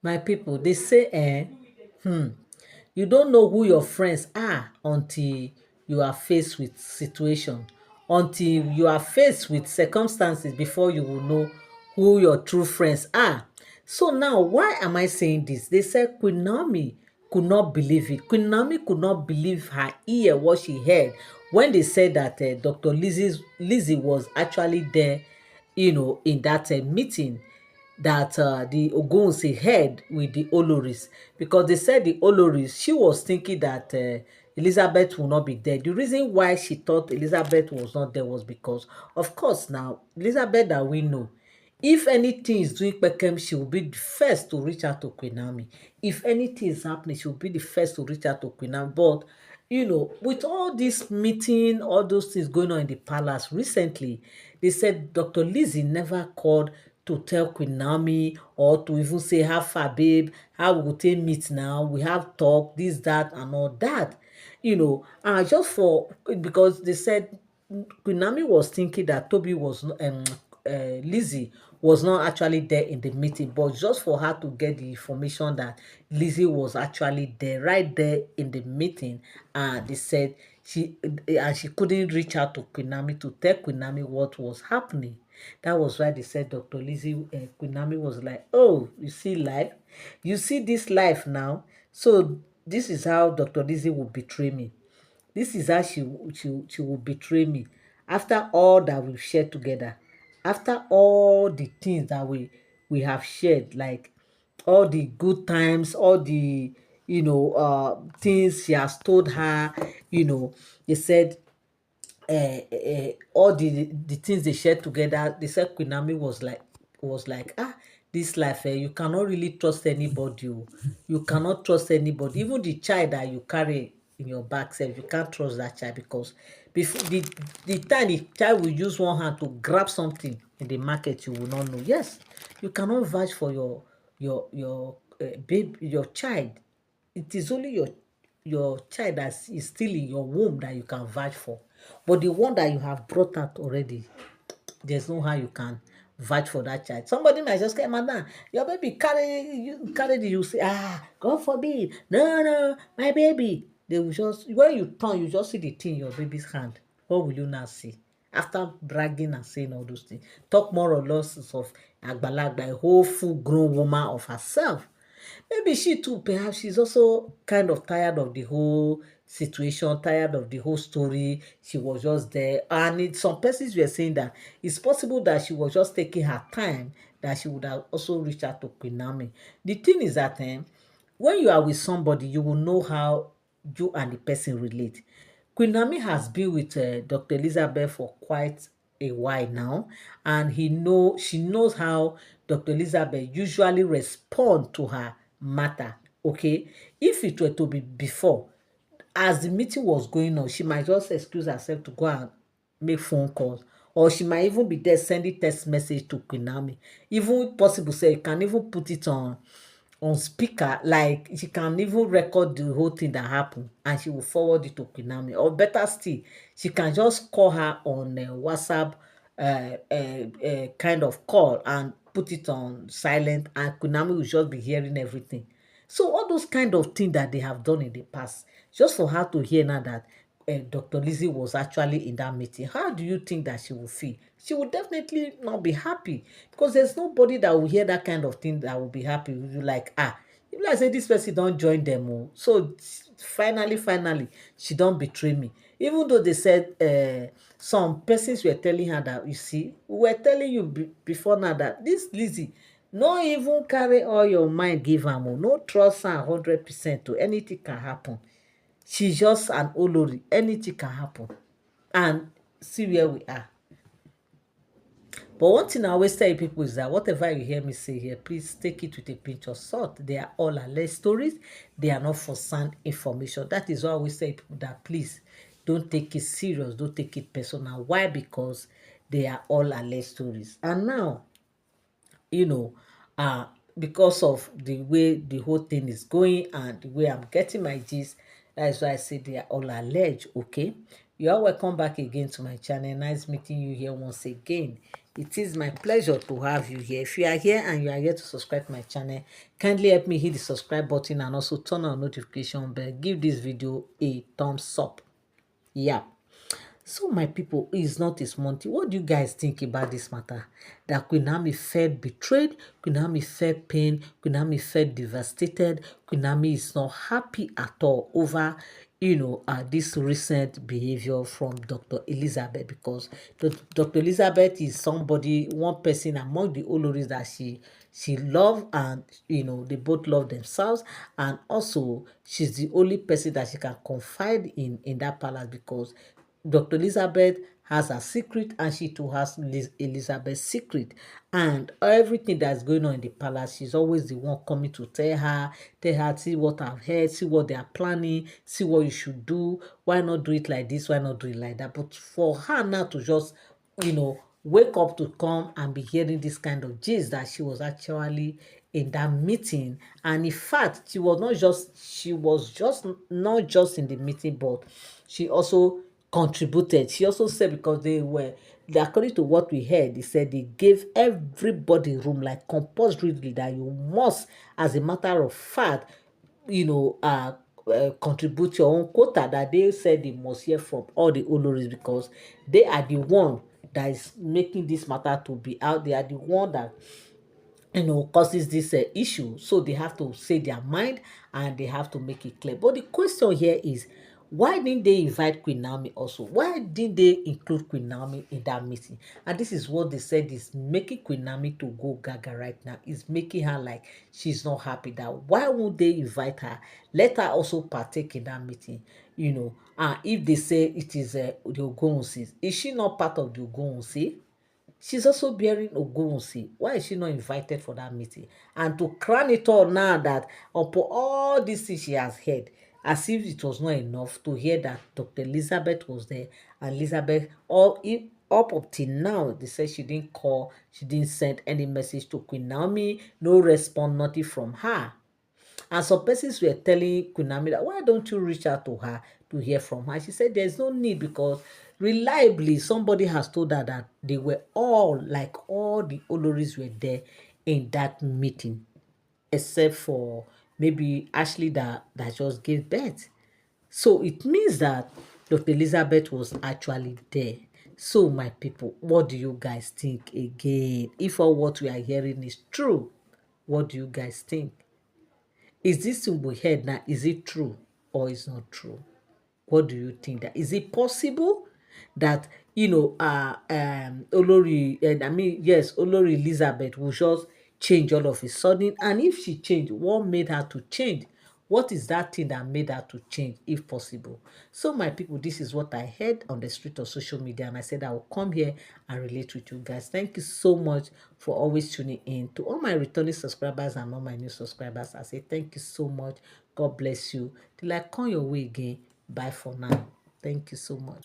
My people, they say, you don't know who your friends are until you are faced with situation, until you are faced with circumstances before you will know who your true friends are. So now, why am I saying this? They said Queen Naomi could not believe it. Queen Naomi could not believe her ear, what she heard when they said that Dr. Lizzie was actually there, in that meeting that the Ogunwusi had with the Oloris, because they said the Oloris, she was thinking that Elizabeth will not be there. The reason why she thought Elizabeth was not there was because, of course, now Elizabeth that we know, if anything is doing Pekem, she will be the first to reach out to Queen Naomi. If anything is happening, she will be the first to reach out to Queen Naomi. But with all this meeting, all those things going on in the palace recently, they said Dr. Lizzie never called to tell Queen Naomi or to even say, how far, babe, how we go take meet now, we have talk, this, that, and all that. Just for, because they said Queen Naomi was thinking that Toby was Lizzie was not actually there in the meeting, but just for her to get the information that Lizzie was actually there, right there in the meeting, and they said she couldn't reach out to Queen Naomi to tell Queen Naomi what was happening. That was why they said Dr. Lizzie, Queen Naomi was like, oh, you see life, you see this life now. So this is how Dr. Lizzie will betray me. This is how she will betray me after all that we've shared together, after all the things that we have shared, like all the good times, all the things she has told her. They said all the things they shared together. They said Queen Naomi was like, this life, you cannot really trust anybody. Oh. You cannot trust anybody. Even the child that you carry in your back self, you can't trust that child, because before the time the child will use one hand to grab something in the market, you will not know. Yes, you cannot vouch for your baby, your child. It is only your child that is still in your womb that you can vouch for. But the one that you have brought out already, there's no how you can vouch for that child. Somebody might just say, madam, your baby carry the, you say, God forbid, no, my baby. They will just, when you turn, you just see the thing in your baby's hand. What will you now see? After bragging and saying all those things, talk more or less of Agbalagba, a whole full grown woman of herself. Maybe she too, perhaps she's also kind of tired of the whole situation, tired of the whole story. She was just there. And some persons were saying that it's possible that she was just taking her time, that she would have also reached out to Queen Naomi. The thing is that when you are with somebody, you will know how you and the person relate. Queen Naomi has been with Dr. Elizabeth for quite a while now, and she knows how Dr. Elizabeth usually respond to her matter. Okay, if it were to be before, as the meeting was going on, she might just excuse herself to go and make phone calls, or she might even be there sending text message to Queen Naomi. Even possible, say you can even put it on speaker, like she can even record the whole thing that happened and she will forward it to Queen Naomi. Or better still, she can just call her on WhatsApp, kind of call, and put it on silent, and Queen Naomi will just be hearing everything. So all those kind of things that they have done in the past, just for her to hear now that Dr. Lizzie was actually in that meeting, how do you think that she will feel? She will definitely not be happy, because there's nobody that will hear that kind of thing that will be happy. You like, if like say this person don't join them. Oh. So finally, she don't betray me. Even though they said some persons were telling her that, you see, we were telling you before now that this Lizzie, no even carry all your mind give am. Oh. No trust her 100%, to anything can happen. She's just an Olori. Anything can happen. And see where we are. But one thing I always tell people is that whatever you hear me say here, please take it with a pinch of salt. They are all alleged stories. They are not for sound information. That is why I always say people that please don't take it serious. Don't take it personal. Why? Because they are all alleged stories. And now, you know, uh, because of the way the whole thing is going and the way I'm getting my gist, that's why I say they are all alleged. Okay, you are welcome back again to my channel. Nice meeting you here once again. It is my pleasure to have you here. If you are here and you are here to subscribe to my channel, kindly help me hit the subscribe button and also turn on notification bell. Give this video a thumbs up. Yeah. So my people, it's not a small thing. What do you guys think about this matter? That Queen Naomi felt betrayed, Queen Naomi felt pain, Queen Naomi felt devastated, Queen Naomi is not happy at all over, this recent behavior from Dr. Elizabeth, because Dr. Elizabeth is somebody, one person among the Oloris that she love, and they both love themselves, and also she's the only person that she can confide in that palace, because Dr. Elizabeth has a secret and she too has Elizabeth's secret, and everything that's going on in the palace, she's always the one coming to tell her, see what I've heard, see what they are planning, see what you should do, why not do it like this, why not do it like that. But for her now to just, wake up to come and be hearing this kind of gist that she was actually in that meeting, and in fact she was just not just in the meeting, but she also contributed. She also said, because according to what we heard, they said they gave everybody room, like compulsorily, that you must, as a matter of fact, contribute your own quota, that they said they must hear from all the Oloris, because they are the one that is making this matter to be out. They are the one that causes this issue, so they have to say their mind and they have to make it clear. But the question here is, why didn't they invite Queen Naomi also? Why didn't they include Queen Naomi in that meeting? And this is what they said is making Queen Naomi to go gaga right now, is making her like she's not happy. That why won't they invite her, let her also partake in that meeting? And if they say it is the Ogunwusi, is she not part of the Ogunwusi? She's also bearing Ogunwusi. Why is she not invited for that meeting? And to crown it all now, that upon all these things she has heard, as if it was not enough to hear that Dr. Elizabeth was there, and Elizabeth, up till now, they said she didn't call, she didn't send any message to Queen Naomi, no response, nothing from her. And some persons were telling Queen Naomi that, why don't you reach out to her to hear from her? She said there's no need, because reliably somebody has told her that they were all, like all the Oloris were there in that meeting, except for maybe Ashley that just gave birth. So it means that Dr. Elizabeth was actually there. So my people, what do you guys think again? If all what we are hearing is true, what do you guys think? Is this thing we heard now, is it true or is not true? What do you think? That is it possible that Olori, and I mean, yes, Olori Elizabeth will just change all of a sudden? And if she changed, what made her to change? What is that thing that made her to change, if possible? So my people, this is what I heard on the street of social media, and I said I will come here and relate with you guys. Thank you so much for always tuning in. To all my returning subscribers and all my new subscribers, I say thank you so much. God bless you. Till I come your way again. Bye for now. Thank you so much.